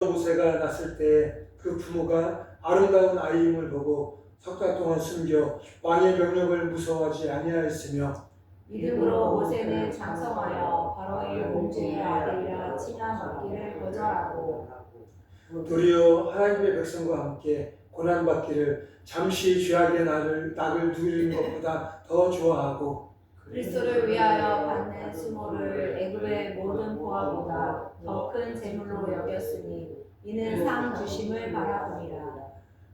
모세가 났을 때 그 부모가 아름다운 아이임을 보고 석 달 동안 숨겨 왕의 명령을 무서워하지 아니하였으며 믿음으로 모세는 장성하여 바로의 공주의 아들이라 칭함받기를 거절하고 도리어 하나님의 백성과 함께 고난받기를 잠시 죄악의 낙을 누리는 것보다 더 좋아하고 그리스도를 위하여 받는 수모를 애굽의 모든 보화보다 더 큰 재물로 여겼으니 이는 상 주심을 바라보니라.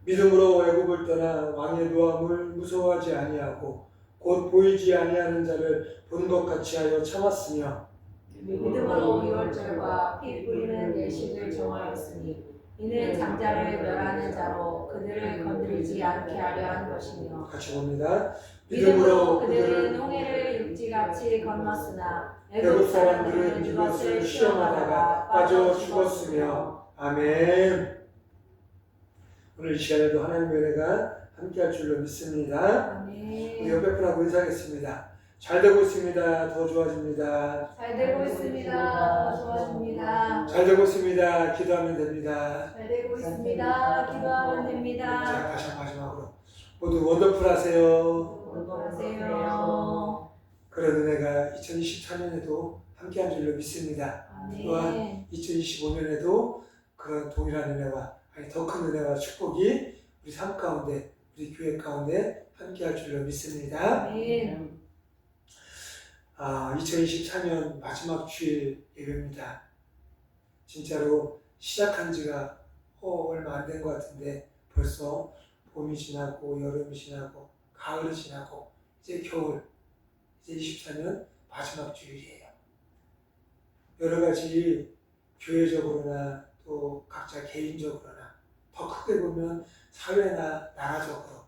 믿음으로 애굽을 떠나 왕의 노함을 무서워하지 아니하고 곧 보이지 아니하는 자를 본 것 같이 하여 참았으며 믿음으로 유월절과 피 뿌리는 예식을 정하였으니 이는 장자를 멸하는 자로 그들을 건드리지 않게 하려 한 것이며 같이 봅니다. 믿음으로 그들은 홍해를 육지같이 건넜으나 애굽 사람들은 이것을 시험하다가 빠져 죽었으며. 아멘. 오늘 이 시간에도 하나님의 은혜가 함께할 줄로 믿습니다. 우리 아멘. 옆에 분하고 인사하겠습니다. 잘 되고 있습니다. 더 좋아집니다. 잘 되고 있습니다. 좋아집니다. 잘 되고 있습니다. 기도하면 됩니다. 잘 되고 있습니다. 기도하면 자, 됩니다. 다시 마지막으로 모두 원더풀 하세요. 건강하세요. 그런 은혜가 2024년에도 함께한 줄로 믿습니다. 또한 아멘. 2025년에도 그런 동일한 은혜와 더 큰 은혜와 축복이 우리 삶 가운데, 우리 교회 가운데 함께할 줄로 믿습니다. 아멘. 2024년 마지막 주일 예배입니다. 진짜로 시작한 지가 얼마 안 된 것 같은데 벌써 봄이 지나고 여름이 지나고 가을이 지나고 이제 겨울, 이제 24년 마지막 주일이에요. 여러 가지 교회적으로나 또 각자 개인적으로나 더 크게 보면 사회나 나라적으로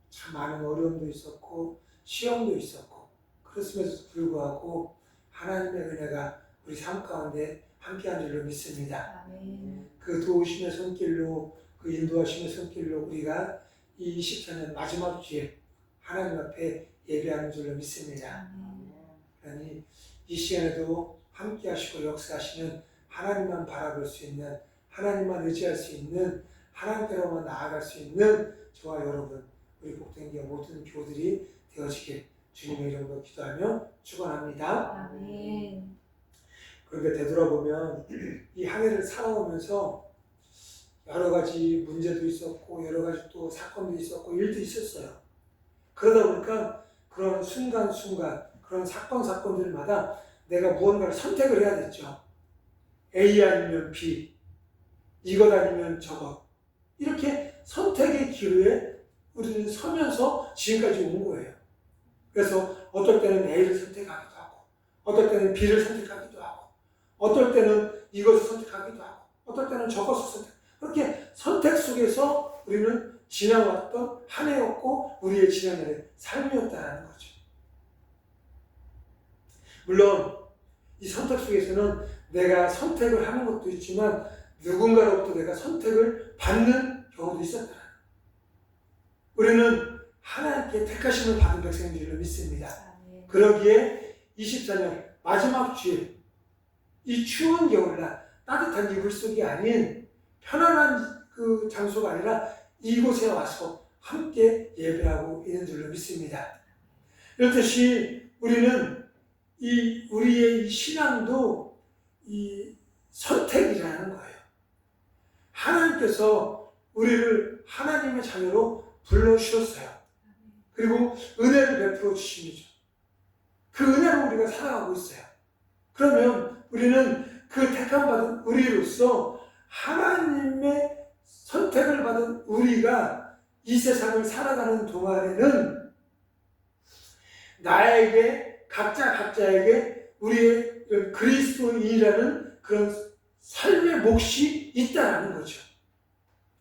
참 많은 어려움도 있었고 시험도 있었고 그렇음에도 불구하고 하나님의 은혜가 우리 삶 가운데 함께한 줄로 믿습니다. 아멘. 그 도우심의 손길로 그 인도하심의 손길로 우리가 이 24년 마지막 주일 하나님 앞에 예배하는 줄로 믿습니다. 그러니 이 시간에도 함께 하시고 역사하시는 하나님만 바라볼 수 있는 하나님만 의지할 수 있는 하나님께로만 나아갈 수 있는 저와 여러분 우리 복된교회 모든 교우들이 되어지길 주님의 이름으로 기도하며 축원합니다. 아멘. 그런데 되돌아보면 이 한 해를 살아오면서 여러 가지 문제도 있었고 여러 가지 또 사건도 있었고 일도 있었어요. 그러다 보니까 그런 순간순간 그런 사건들마다 내가 무언가를 선택을 해야 됐죠. A 아니면 B, 이것 아니면 저것. 이렇게 선택의 기로에 우리는 서면서 지금까지 온 거예요. 그래서 어떨 때는 A를 선택하기도 하고 어떨 때는 B를 선택하기도 하고 어떨 때는 이것을 선택하기도 하고 어떨 때는 저것을 선택하기도 하고 그렇게 선택 속에서 우리는 지나왔던 한 해였고 우리의 지난날의 삶이었다는 거죠. 물론 이 선택 속에서는 내가 선택을 하는 것도 있지만 누군가로부터 내가 선택을 받는 경우도 있었다. 우리는 하나님께 택하심을 받은 백성인 줄로 믿습니다. 아멘. 그러기에 24년 마지막 주일 이 추운 겨울날 따뜻한 이불 속이 아닌 편안한 그 장소가 아니라 이곳에 와서 함께 예배하고 있는 줄로 믿습니다. 이렇듯이 우리는 우리의 신앙도 이 선택이라는 거예요. 하나님께서 우리를 하나님의 자녀로 불러주셨어요. 그리고 은혜를 베풀어 주십니다. 그 은혜로 우리가 살아가고 있어요. 그러면 우리는 그 택함받은 우리로서 하나님의 선택을 받은 우리가 이 세상을 살아가는 동안에는 나에게 각자에게 우리의 그리스도인이라는 그런 삶의 몫이 있다는 거죠.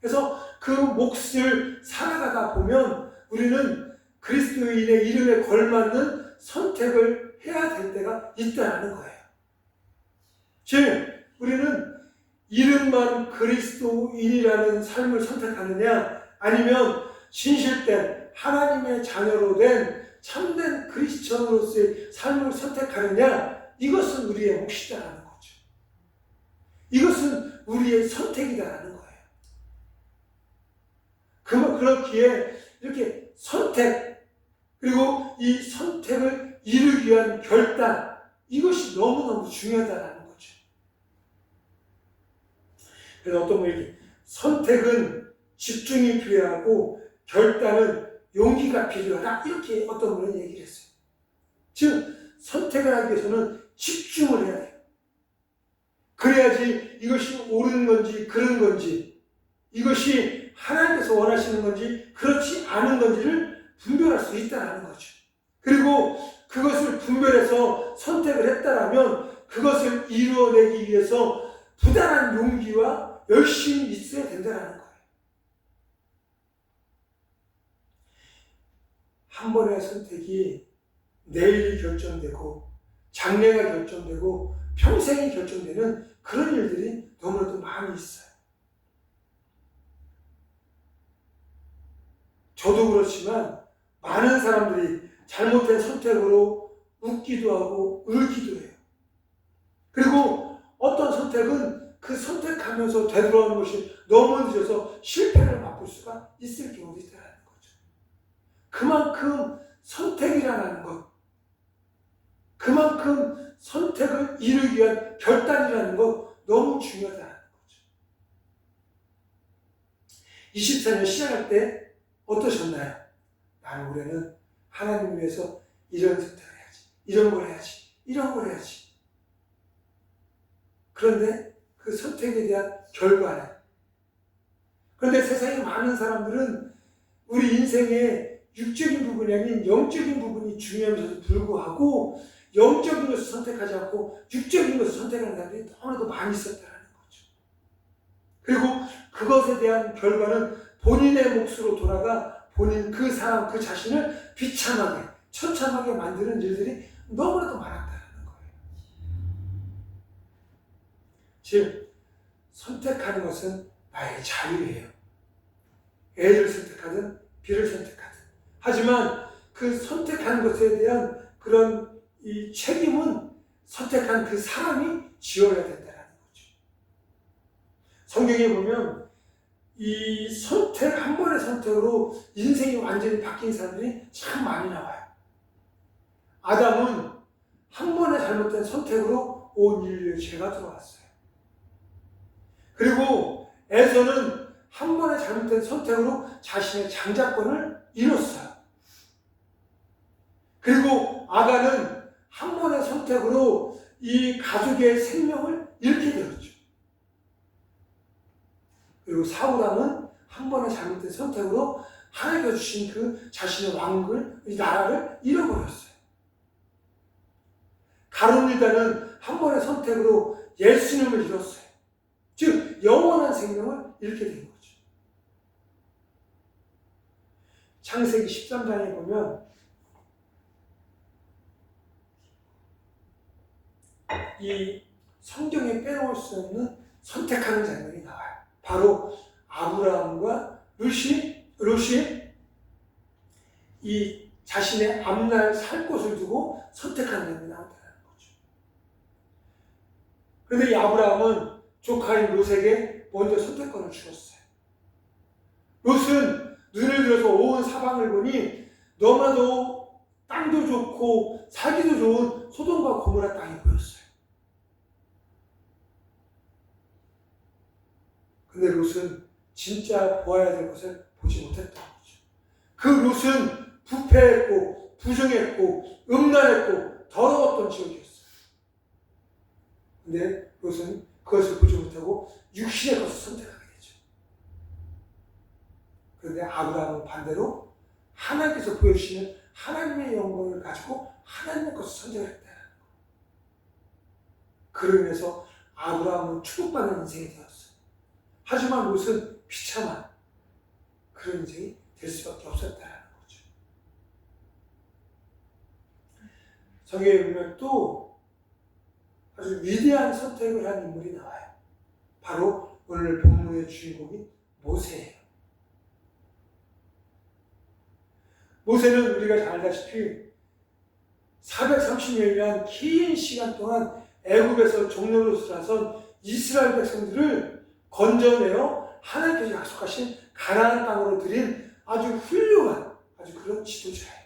그래서 그 몫을 살아가다 보면 우리는 그리스도인의 이름에 걸맞는 선택을 해야 될 때가 있다는 거예요. 즉 우리는 이름만 그리스도인이라는 삶을 선택하느냐 아니면 신실된 하나님의 자녀로 된 참된 크리스천으로서의 삶을 선택하느냐 이것은 우리의 몫이다라는 거죠. 이것은 우리의 선택이다라는 거예요. 그렇기에 이렇게 선택, 그리고 이 선택을 이루기 위한 결단, 이것이 너무너무 중요하다는 거죠. 그래서 어떤 분이 선택은 집중이 필요하고 결단은 용기가 필요하다, 이렇게 어떤 분은 얘기를 했어요. 즉 선택을 하기 위해서는 집중을 해야 돼요. 그래야지 이것이 옳은 건지 그른 건지, 이것이 하나님께서 원하시는 건지 그렇지 않은 건지를 분별할 수 있다는 거죠. 그리고 그것을 분별해서 선택을 했다라면 그것을 이루어내기 위해서 부단한 용기와 열심히 있어야 된다는 거예요. 한 번의 선택이 내일이 결정되고 장래가 결정되고 평생이 결정되는 그런 일들이 너무나도 많이 있어요. 저도 그렇지만 많은 사람들이 잘못된 선택으로 웃기도 하고 울기도 해요. 그리고 어떤 선택은 그 선택하면서 되돌아오는 것이 너무 늦어서 실패를 맛볼 수가 있을 경우도 있다는 거죠. 그만큼 선택이라는 것, 그만큼 선택을 이루기 위한 결단이라는 것 너무 중요하다는 거죠. 24년 시작할 때 어떠셨나요? 나는 올해는 하나님을 위해서 이런 선택을 해야지, 이런 걸 해야지, 이런 걸 해야지. 그런데 그 선택에 대한 결과는, 그런데 세상에 많은 사람들은 우리 인생의 육적인 부분이 아닌 영적인 부분이 중요하면서도 불구하고 영적인 것을 선택하지 않고 육적인 것을 선택하는 사람들이 너무나도 많이 있었다는 거죠. 그리고 그것에 대한 결과는 본인의 몫으로 돌아가 본인 그 사람 그 자신을 비참하게 처참하게 만드는 일들이 너무나도 많았다는 거예요. 즉 선택하는 것은 나의 자유예요. A를 선택하든 B를 선택하든. 하지만 그 선택하는 것에 대한 그런 이 책임은 선택한 그 사람이 지어야 된다는 거죠. 성경에 보면 이 선택, 한 번의 선택으로 인생이 완전히 바뀐 사람들이 참 많이 나와요. 아담은 한 번의 잘못된 선택으로 온 인류의 죄가 들어왔어요. 그리고 에서는 한 번의 잘못된 선택으로 자신의 장자권을 잃었어요. 그리고 아가는 한 번의 선택으로 이 가족의 생명을 잃게 되었죠. 그리고 사울왕은 한 번의 잘못된 선택으로 하나님께서 주신 그 자신의 왕국을, 이 나라를 잃어버렸어요. 가룟 유다는 한 번의 선택으로 예수님을 잃었어요. 즉 영원한 생명을 잃게 된 거죠. 창세기 13장에 보면 이 성경에 빼놓을 수 없는 선택하는 장면이 나와요. 바로 아브라함과 롯이 이 자신의 앞날 살 곳을 두고 선택하는 장면이 나온다는 거죠. 그런데 이 아브라함은 조카인 롯에게 먼저 선택권을 주었어요. 롯은 눈을 들어서 온 사방을 보니 너무나도 땅도 좋고 살기도 좋은 소돔과 고모라 땅이 보였어요. 근데 롯은 진짜 보아야 될 것을 보지 못했던 거죠. 그 롯은 부패했고 부정했고 음란했고 더러웠던 지역이었어요. 근데 롯은 그것을 보지 못하고 육신의 것을 선택하게 되죠. 그런데 아브라함은 반대로 하나님께서 보여주시는 하나님의 영광을 가지고 하나님의 것을 선택했다는 거예요. 그로 인해서 아브라함은 축복받는 인생이 되었어요. 하지만 롯은 비참한 그런 인생이 될 수밖에 없었다는 거죠. 성경에 보면 또 아주 위대한 선택을 한 인물이 나와요. 바로 오늘 본문의 주인공인 모세예요. 모세는 우리가 잘 알다시피 430년이란 긴 시간 동안 애굽에서 종로로서 나선 이스라엘 백성들을 건져내어 하나님께서 약속하신 가나안 땅으로 들인 아주 훌륭한 아주 그런 지도자예요.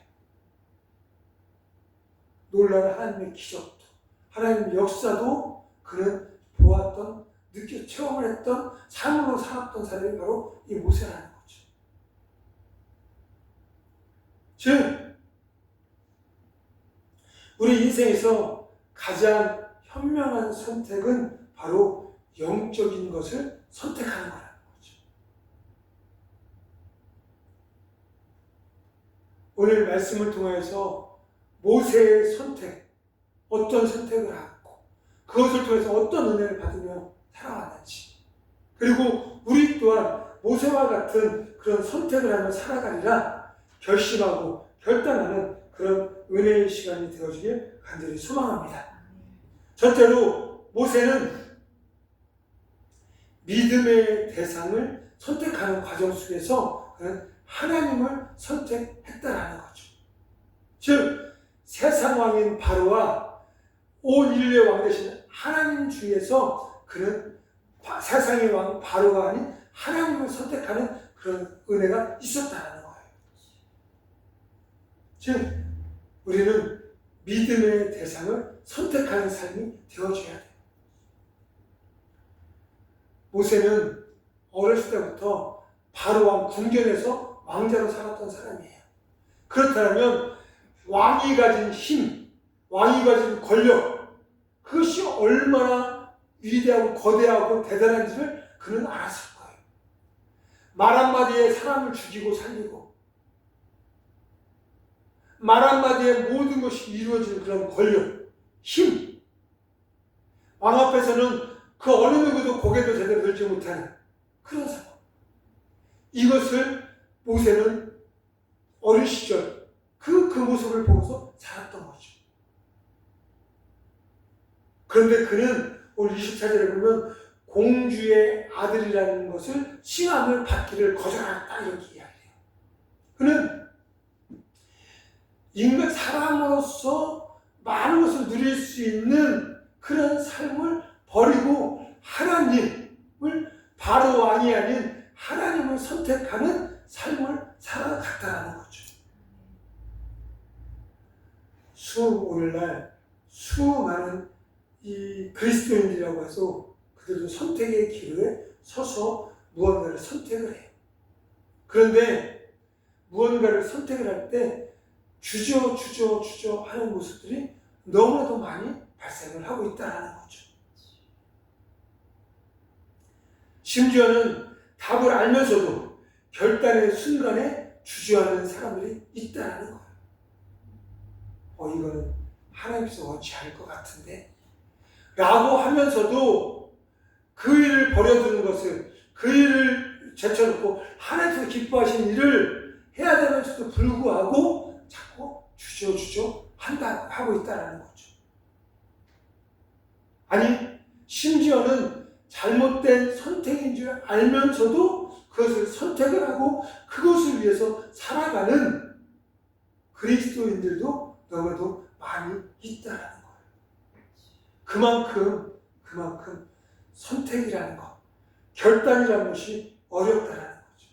놀라운 하나님의 기적도 하나님의 역사도 그는 보았던 느껴 체험을 했던 삶으로 살았던 사람이 바로 이 모세라는 거죠. 즉 우리 인생에서 가장 현명한 선택은 바로 영적인 것을 선택하는 거라는 거죠. 오늘 말씀을 통해서 모세의 선택, 어떤 선택을 하고 그것을 통해서 어떤 은혜를 받으며 살아왔는지, 그리고 우리 또한 모세와 같은 그런 선택을 하며 살아가리라 결심하고 결단하는 그런 은혜의 시간이 되어주길 간절히 소망합니다. 첫째로 모세는 믿음의 대상을 선택하는 과정 속에서 그는 하나님을 선택했다라는 거죠. 즉 세상 왕인 바로와 온 인류의 왕 되신 하나님 중에서 그는 세상의 왕 바로가 아닌 하나님을 선택하는 그런 은혜가 있었다는 거예요. 즉 우리는 믿음의 대상을 선택하는 삶이 되어줘야 돼요. 모세는 어렸을 때부터 바로왕 궁전에서 왕자로 살았던 사람이에요. 그렇다면 왕이 가진 힘, 왕이 가진 권력, 그것이 얼마나 위대하고 거대하고 대단한지를 그는 알았을 거예요. 말 한마디에 사람을 죽이고 살리고 말 한마디에 모든 것이 이루어지는 그런 권력, 힘. 왕 앞에서는 그 어느 누구도 고개도 제대로 들지 못하는 그런 상황. 이것을 모세는 어린 시절 그 모습을 보고서 살았던 거죠. 그런데 그는 오늘 24절에 보면 공주의 아들이라는 것을 칭함을 받기를 거절했다 이렇게 이야기해요. 그는 인간 사람으로서 많은 것을 누릴 수 있는 그런 삶을 버리고 하나님을 바로 왕이 아닌 하나님을 선택하는 삶을 살아갔다는 거죠. 오늘날 수많은 이 그리스도인들이라고 해서 그들도 선택의 기로에 서서 무언가를 선택을 해요. 그런데 무언가를 선택을 할 때 주저 하는 모습들이 너무나도 많이 발생을 하고 있다는 거죠. 심지어는 답을 알면서도 결단의 순간에 주저하는 사람들이 있다는 거예요. 이거는 하나님께서 원치 않을 것 같은데 라고 하면서도 그 일을 버려두는 것을, 그 일을 제쳐놓고 하나님께서 기뻐하시는 일을 해야 되면서도 불구하고 자꾸 주저 하고 있다는 거죠. 아니 심지어는 잘못된 선택인 줄 알면서도 그것을 선택을 하고 그것을 위해서 살아가는 그리스도인들도 너무도 많이 있다는 거예요. 그만큼 선택이라는 것, 결단이라는 것이 어렵다는 거죠.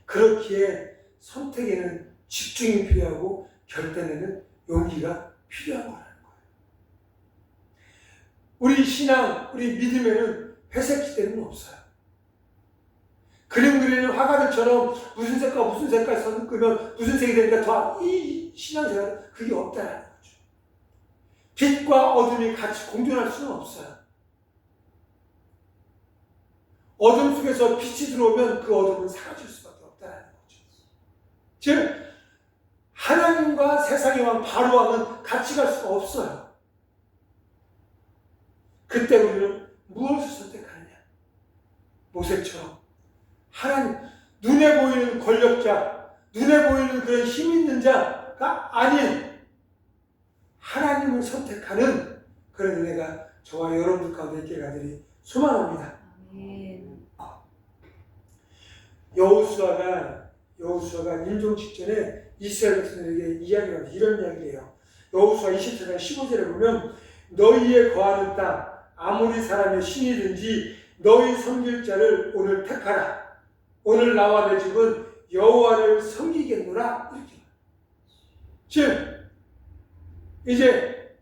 그렇기에 선택에는 집중이 필요하고 결단에는 용기가 필요한 거라는 거예요. 우리 신앙, 우리 믿음에는 회색 지대는 없어요. 그림 그리는 화가들처럼 무슨 색깔 섞으면 무슨 색이 되니까 이 신앙생활은 그게 없다는 거죠. 빛과 어둠이 같이 공존할 수는 없어요. 어둠 속에서 빛이 들어오면 그 어둠은 사라질 수밖에 없다는 거죠. 즉 하나님과 세상의 왕 바로왕은 같이 갈 수가 없어요. 그때 우리는 무엇을 선택하느냐? 모세처럼 하나님, 눈에 보이는 권력자, 눈에 보이는 그런 힘 있는 자가 아닌 하나님을 선택하는 그런 은혜가 저와 여러분들 가운데 있길 간절히 소망합니다. 여호수아가 임종 직전에 이스라엘 백성들에게 이야기를 합니다. 이런 이야기를 해요. 여호수아 27장 15절에 보면 너희의 거하는 땅 아무리 사람의 신이든지 너희 섬길 자를 오늘 택하라. 오늘 나와 내 집은 여호와를 섬기겠노라. 이렇게. 즉 이제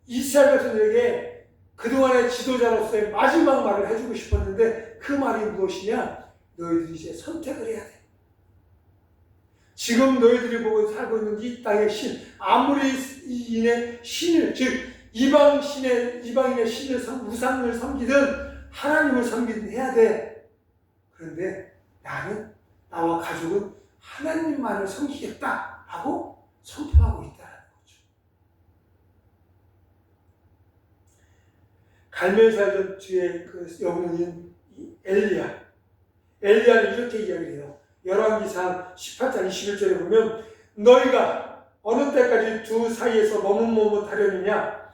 이스라엘 백성들에게 그동안의 지도자로서의 마지막 말을 해주고 싶었는데 그 말이 무엇이냐? 너희들이 이제 선택을 해야 돼. 지금 너희들이 보고 살고 있는 이 땅의 신, 아무리 이인의 신을, 즉 이방인의 신을 우상을 섬기든 하나님을 섬기든 해야 돼. 그런데 나와 가족은 하나님만을 섬기겠다 하고 선포하고 있다는 거죠. 갈멜살 전투의 그 영웅인 엘리야는 이렇게 이야기를 해요. 열왕기상 18장 21절에 보면 너희가 어느 때까지 두 사이에서 머뭇머뭇하려느냐?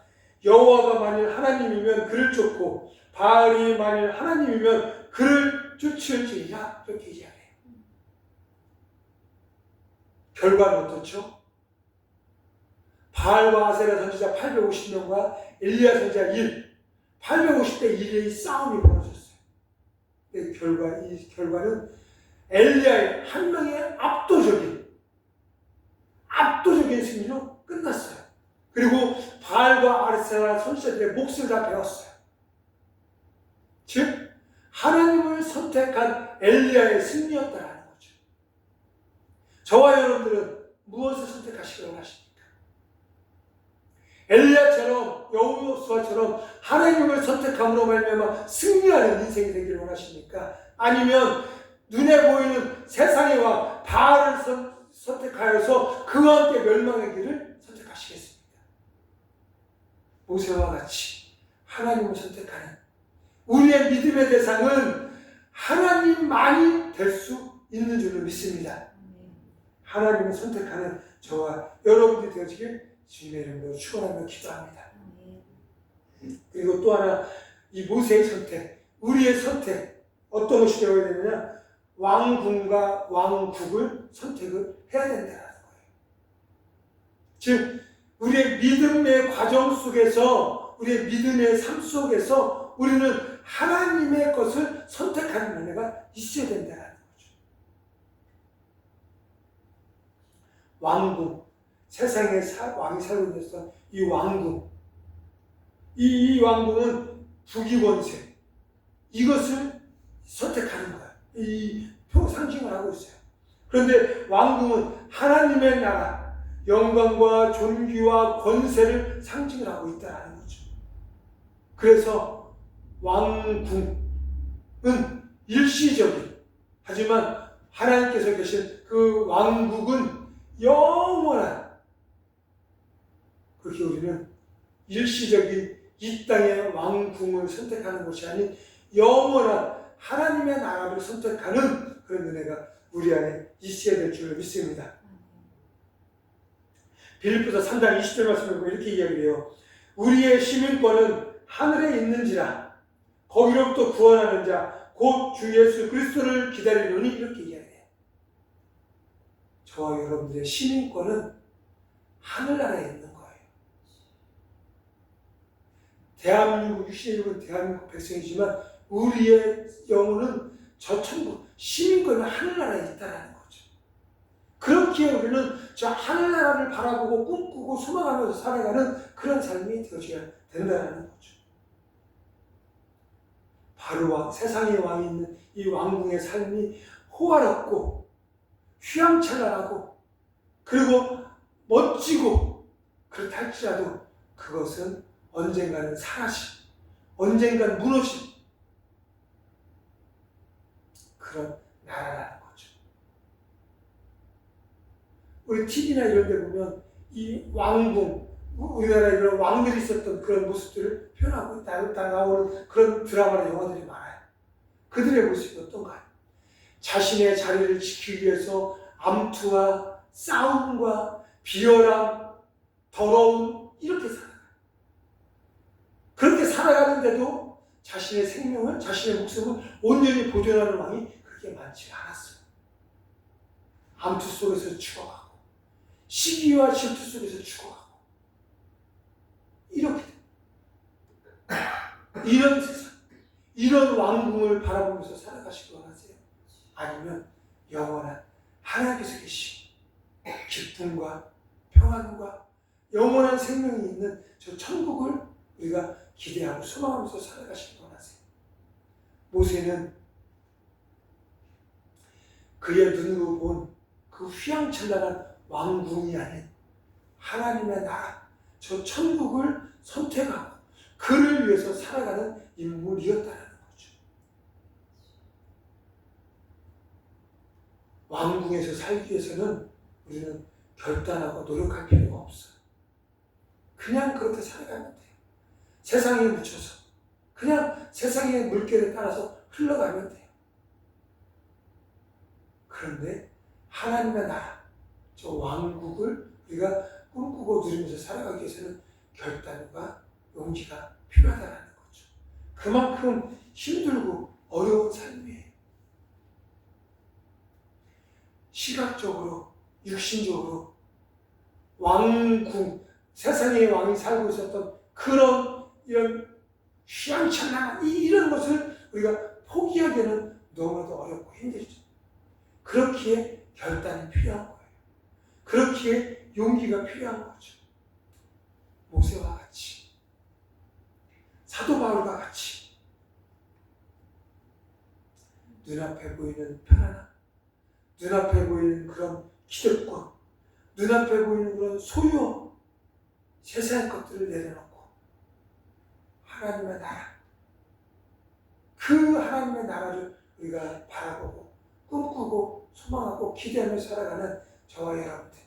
여호와가 만일 하나님이면 그를 쫓고 바알이 만일 하나님이면 그를 쫓을지니라. 이렇게 이야기해요. 결과는 어떻죠? 바알과 아세라 선지자 850명과 엘리야 선지자 850대 1의 싸움이 벌어졌어요. 이 결과는 엘리야의 한 명의 압도적인 승리로 끝났어요. 그리고 바알과 아세라 선지자들의 몫을 다 배웠어요. 즉 하나님을 선택한 엘리야의 승리였다라는 거죠. 저와 여러분들은 무엇을 선택하시길 원하십니까? 엘리야처럼 여호수아처럼 하나님을 선택함으로 말미암아 승리하는 인생이 되기를 원하십니까? 아니면 눈에 보이는 세상의 왕 바알을 선택하여서 그와 함께 멸망하기를 선택하시겠습니까? 모세와 같이 하나님을 선택하는 우리의 믿음의 대상은 하나님만이 될 수 있는 줄로 믿습니다. 하나님을 선택하는 저와 여러분들이 되어지길 주님의 이름으로 축원하며 기도합니다. 그리고 또 하나 이 모세의 선택, 우리의 선택 어떤 것이 되어야 되느냐? 왕궁과 왕국을 선택을 해야 된다는 거예요. 즉 우리의 믿음의 과정 속에서 우리의 믿음의 삶 속에서 우리는 하나님의 것을 선택하는 은혜가 있어야 된다는 거죠. 왕궁, 세상에 왕이 살고 있었던 이 왕궁, 이 왕궁은 부귀권세, 이것을 선택하는 거예요. 이 상징을 하고 있어요. 그런데 왕궁은 하나님의 나라, 영광과 존귀와 권세를 상징을 하고 있다는 거죠. 그래서 왕궁은 일시적인, 하지만 하나님께서 계신 그 왕국은 영원한, 그렇게 우리는 일시적인 이 땅의 왕궁을 선택하는 것이 아닌 영원한 하나님의 나라를 선택하는 그런 은혜가 우리 안에 있어야 될 줄로 믿습니다. 빌립보서 3장 20절 말씀을 보면 이렇게 이야기해요. 우리의 시민권은 하늘에 있는지라 거기로부터 구원하는 자 곧 주 예수 그리스도를 기다리노니 이렇게 이야기해요. 저와 여러분들의 시민권은 하늘나라에 있는 거예요. 대한민국 유시민은 대한민국 백성이지만 우리의 영혼은 저 천국 시민권은 하늘나라에 있다는 거죠. 그렇기에 우리는 저 하늘나라를 바라보고 꿈꾸고 소망하면서 살아가는 그런 삶이 되어져야 된다는 거죠. 바로 세상의 왕이 있는 이 왕궁의 삶이 호화롭고 휘황찬란하고 그리고 멋지고 그렇다 할지라도 그것은 언젠가는 사라질, 언젠가는 무너질 그런 나라라는 거죠. 우리 TV나 이런 데 보면 이 왕궁, 우리나라에 이런 왕들이 있었던 그런 모습들을 표현하고 나오는 그런 드라마나 영화들이 많아요. 그들의 모습이 어떤가요? 자신의 자리를 지키기 위해서 암투와 싸움과 비열함, 더러움 이렇게 살아가요. 그렇게 살아가는데도 자신의 생명을, 자신의 목숨을 온전히 보존하는 왕이 그렇게 많지 않았어요. 암투 속에서 죽어가고 시기와 질투 속에서 죽어가고 이렇게 이런 세상, 이런 왕궁을 바라보면서 살아가시기 원하세요? 아니면 영원한 하나님께서 계신 기쁨과 평안과 영원한 생명이 있는 저 천국을 우리가 기대하고 소망하면서 살아가시기 원하세요? 모세는 그의 눈으로 본 그 휘황찬란한 왕궁이 아닌 하나님의 나라, 저 천국을 선택하고 그를 위해서 살아가는 인물이었다는 거죠. 왕궁에서 살기 위해서는 우리는 결단하고 노력할 필요가 없어요. 그냥 그렇게 살아가면 돼요. 세상에 묻혀서 그냥 세상의 물결에 따라서 흘러가면 돼요. 그런데 하나님의 나라, 저 왕국을 우리가 꿈꾸고 누리면서 살아가기 위해서는 결단과 용기가 필요하다는 거죠. 그만큼 힘들고 어려운 삶이에요. 시각적으로, 육신적으로 왕궁, 세상의 왕이 살고 있었던 그런 이런 휘황찬란한 이런 것을 우리가 포기하기에는 너무나도 어렵고 힘들죠. 그렇기에 결단이 필요한 거예요. 그렇기에 용기가 필요한 거죠. 모세와 같이, 사도 바울과 같이 눈앞에 보이는 편안함, 눈앞에 보이는 그런 기득권, 눈앞에 보이는 그런 소유, 세상의 것들을 내려놓고 하나님의 나라, 그 하나님의 나라를 우리가 바라보고 꿈꾸고 소망하고 기대하며 살아가는 저와 여러분들,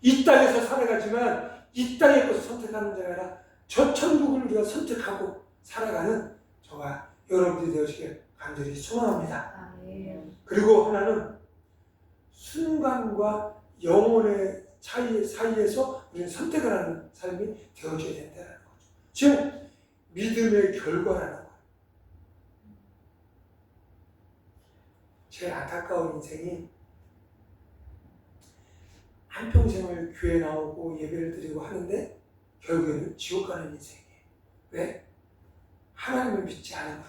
이 땅에서 살아가지만 이 땅의 것을 선택하는 자가 아니라 저 천국을 우리가 선택하고 살아가는 저와 여러분들이 되어지길 간절히 소망합니다. 아멘. 그리고 하나는 순간과 영혼의 차이 사이에서 우리는 선택을 하는 삶이 되어져야 된다는 거죠. 즉 믿음의 결과라는 거예요. 제일 안타까운 인생이 한평생을 교회 나오고 예배를 드리고 하는데 결국에는 지옥 가는 인생이에요. 왜? 하나님을 믿지 않으므로.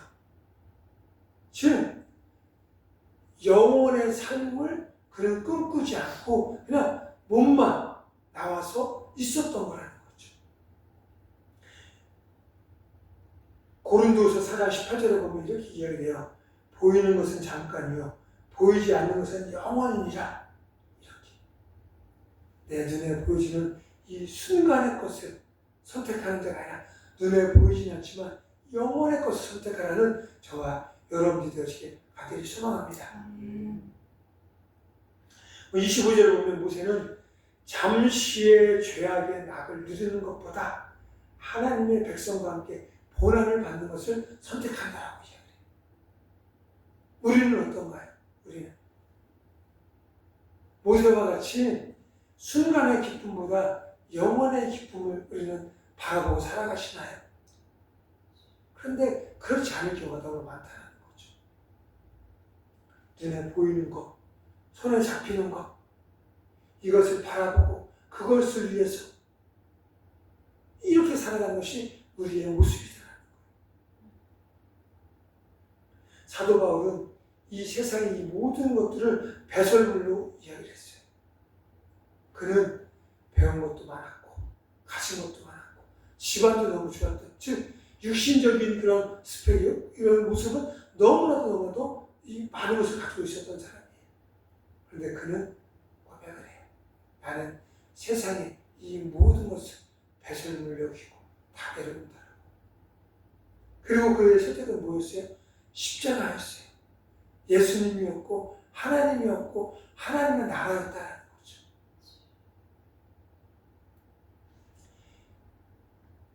즉 영혼의 삶을 그는 꿈꾸지 않고 그냥 몸만 나와서 있었던 거라는 거죠. 고린도서 4장 18절에 보면 이렇게 이야기 돼요. 보이는 것은 잠깐이요 보이지 않는 것은 영원이니라. 이렇게 내 눈에 보이지는 이 순간의 것을 선택하는 자가 아니라 눈에 보이지는 않지만 영원의 것을 선택하라는 저와 여러분들이 되시길 간절히 소망합니다. 25절을 보면 모세는 잠시의 죄악의 낙을 누리는 것보다 하나님의 백성과 함께 보람을 받는 것을 선택한다라고 이야기해요. 우리는 어떤가요? 우리는 모세와 같이 순간의 기쁨보다 영원의 기쁨을 우리는 바라보고 살아가시나요? 그런데 그렇지 않을 경우가 너무 많다는 거죠. 눈에 보이는 것, 손에 잡히는 것, 이것을 바라보고 그것을 위해서 이렇게 살아가는 것이 우리의 모습이더라는 거예요. 사도 바울은 이 세상의 이 모든 것들을 배설물로 이야기를 했어요. 그는 배운 것도 많았고 가진 것도 많았고 집안도 너무 좋았던, 즉 육신적인 그런 스펙, 이런 모습은 너무나도 이 많은 것을 가지고 있었던 사람이에요. 그런데 그는 고백을 해요. 나는 세상에 이 모든 것을 배설물로 여기고 다 내려놓는다라고. 그리고 그의 선택은 뭐였어요? 십자가였어요. 예수님이었고 하나님이었고 하나님의 나라였다라는 거죠.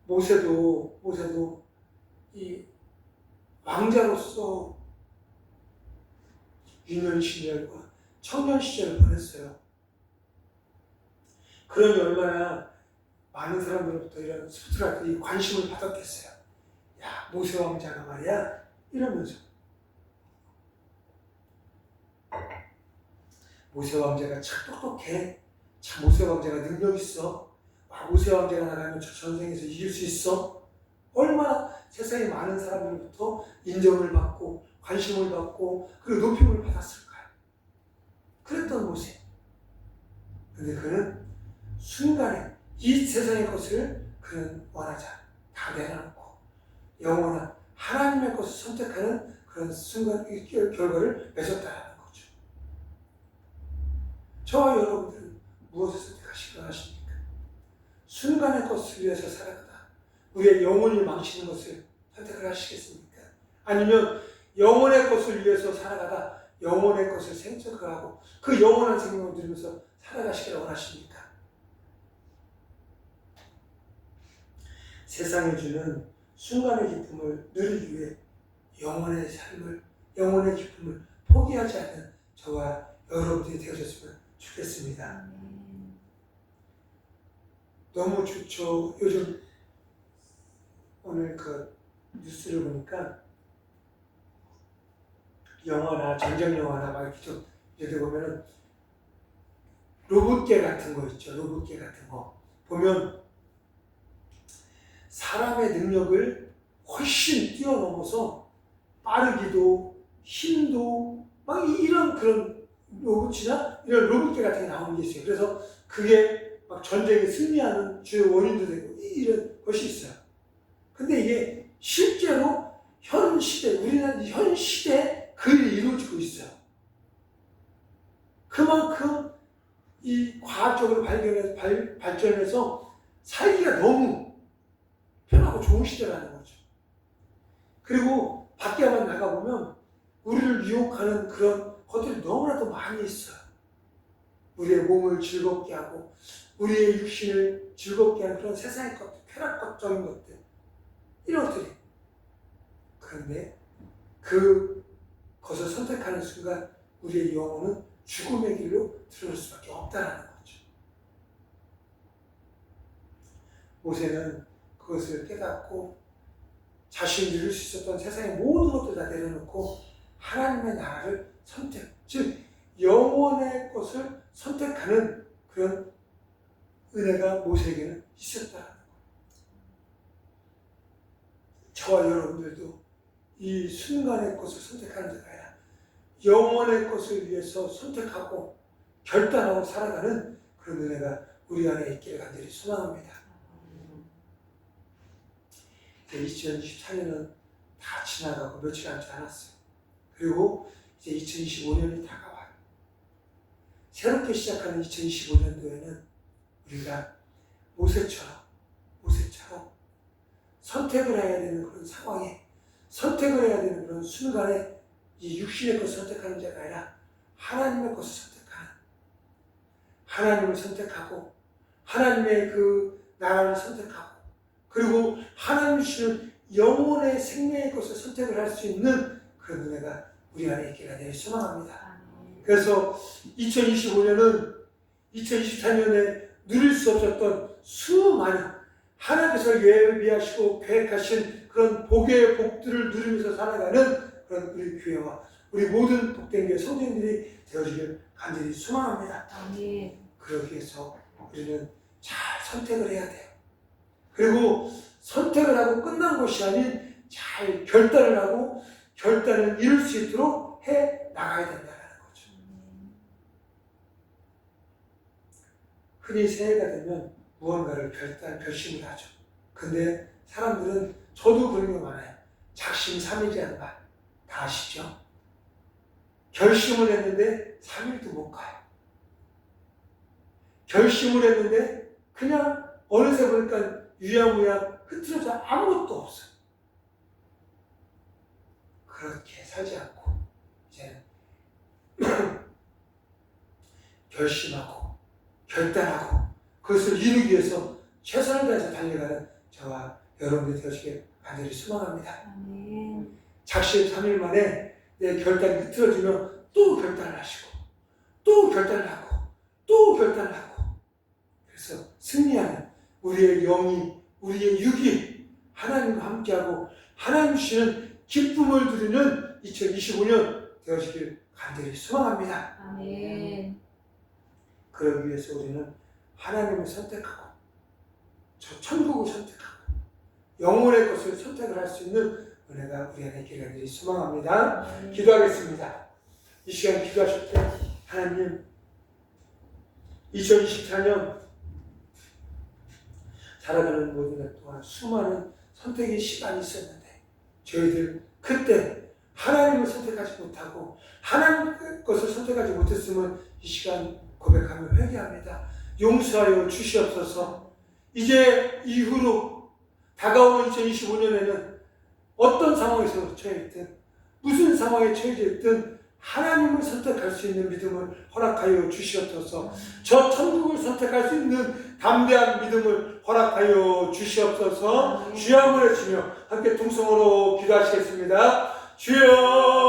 모세도 이 왕자로서 유년 시절과 청년 시절을 보냈어요. 그러니 얼마나 많은 사람들로부터 이런 스포트라이트 관심을 받았겠어요. 야, 모세 왕자가 말이야 이러면서. 모세 왕자가 참 똑똑해. 참 모세 왕자가 능력 있어. 와, 모세 왕제가 나가면 저 전쟁에서 이길 수 있어? 얼마나 세상에 많은 사람들로부터 인정을 받고 관심을 받고 그리고 높임을 받았을까요? 그랬던 모세. 근데 그는 순간에 이 세상의 것을 그는 원하지 않아. 다 내려놓고 영원한 하나님의 것을 선택하는 그런 순간 결과를 맺었다는 거죠. 저와 여러분들은 무엇을 선택하시기 원하십니까? 순간의 것을 위해서 살아가다 우리의 영혼을 망치는 것을 선택을 하시겠습니까? 아니면 영혼의 것을 위해서 살아가다 영혼의 것을 생각을 하고 그 영원한 생명을 누리면서 살아가시기를 원하십니까? 세상에 주는 순간의 기쁨을 누리기 위해 영혼의 삶을, 영혼의 기쁨을 포기하지 않는 저와 여러분들이 되어졌으면 좋겠습니다. 너무 좋죠. 요즘 오늘 그 뉴스를 보니까 영화나 전쟁 영화나 막 이렇게 좀 예를 보면은 로봇계 같은 거 있죠. 로봇계 같은 거 보면 사람의 능력을 훨씬 뛰어넘어서 빠르기도 힘도 막 이런 그런 로봇이나 이런 로봇계 같은 게 나오는 게 있어요. 그래서 그게 막 전쟁에 승리하는 주요 원인도 되고 이런 것이 있어요. 근데 이게 실제로 현 시대, 우리나라 현 시대에 그 일이 이루어지고 있어요. 그만큼 이 과학적으로 발전해서 살기가 너무 편하고 좋은 시대라는 거죠. 그리고 밖에만 나가보면 우리를 유혹하는 그런 것들이 너무나도 많이 있어요. 우리의 몸을 즐겁게 하고 우리의 육신을 즐겁게 하는 그런 세상의 것들, 쾌락적인 것들 이런 것들이. 그런데 그것을 선택하는 순간 우리의 영혼은 죽음의 길로 들어올 수밖에 없다는 거죠. 모세는 그것을 깨닫고 자신이 누릴 수 있었던 세상의 모든 것들 다 내려놓고 하나님의 나라를 선택, 즉 영원의 것을 선택하는 그런 은혜가 모세에게는 있었다는 거예요. 저와 여러분들도 이 순간의 것을 선택하는 자가 아니라 영원의 것을 위해서 선택하고 결단하고 살아가는 그런 은혜가 우리 안에 있기를 간절히 소망합니다. 2024년은 다 지나가고 며칠 남지 않았어요. 그리고 이제 2025년이 다가와요. 새롭게 시작하는 2025년도에는 우리가 모세처럼 선택을 해야 되는 그런 상황에, 선택을 해야 되는 그런 순간에 이 육신의 것을 선택하는 자가 아니라 하나님의 것을 선택하는, 하나님을 선택하고 하나님의 그 나라를 선택하고 그리고 하나님 주시는 영혼의 생명의 것을 선택을 할 수 있는 그런 은혜가 우리 안에 있기를 간절히 소망합니다. 그래서 2025년은 2024년에 누릴 수 없었던 수많은 하나님께서 예비하시고 계획하신 그런 복의 복들을 누리면서 살아가는 그런 우리 교회와 우리 모든 복된 교회 성도님들이 되어지길 간절히 소망합니다. 아멘. 그러기 위해서 우리는 잘 선택을 해야 돼요. 그리고 선택을 하고 끝난 것이 아닌 잘 결단을 하고 결단을 이룰 수 있도록 해 나가야 된다는 거죠. 흔히 새해가 되면 무언가를 결심을 하죠. 근데 사람들은 저도 그런 게 많아요. 작심삼일이라는 말 다 아시죠? 결심을 했는데 3일도 못 가요. 결심을 했는데 그냥 어느새 보니까 유야무야 흐트러져 아무것도 없어요. 그렇게 살지 않고 이제 결심하고 결단하고 그것을 이루기 위해서 최선을 다해서 달려가는 저와 여러분들이 되시길 간절히 소망합니다. 아멘. 작심 3일 만에 내 결단이 흐트러지면 또 결단을 하시고 또 결단을 하고 또 결단을 하고 그래서 승리하는 우리의 영이 우리의 육이 하나님과 함께하고 하나님 주시는 기쁨을 누리는 2025년 되어지길 간절히 소망합니다. 아멘. 그러기 위해서 우리는 하나님을 선택하고 저 천국을 선택하고 영혼의 것을 선택을 할 수 있는 은혜가 우리 안에 있기를 간절히 소망합니다. 기도하겠습니다. 이 시간 기도하실 때 하나님 2024년 살아가는 모든 것 동안 수많은 선택의 시간이 있었는데 저희들 그때 하나님을 선택하지 못하고 하나님의 것을 선택하지 못했으면 이 시간 고백하며 회개합니다. 용서하여 주시옵소서. 이제 이후로 다가오는 2025년에는 어떤 상황에서 처해있든 무슨 상황에 처해져 있든 하나님을 선택할 수 있는 믿음을 허락하여 주시옵소서. 저 천국을 선택할 수 있는 담대한 믿음을 허락하여 주시옵소서. 주여 한번 외치며 함께 통성으로 기도하시겠습니다. 주여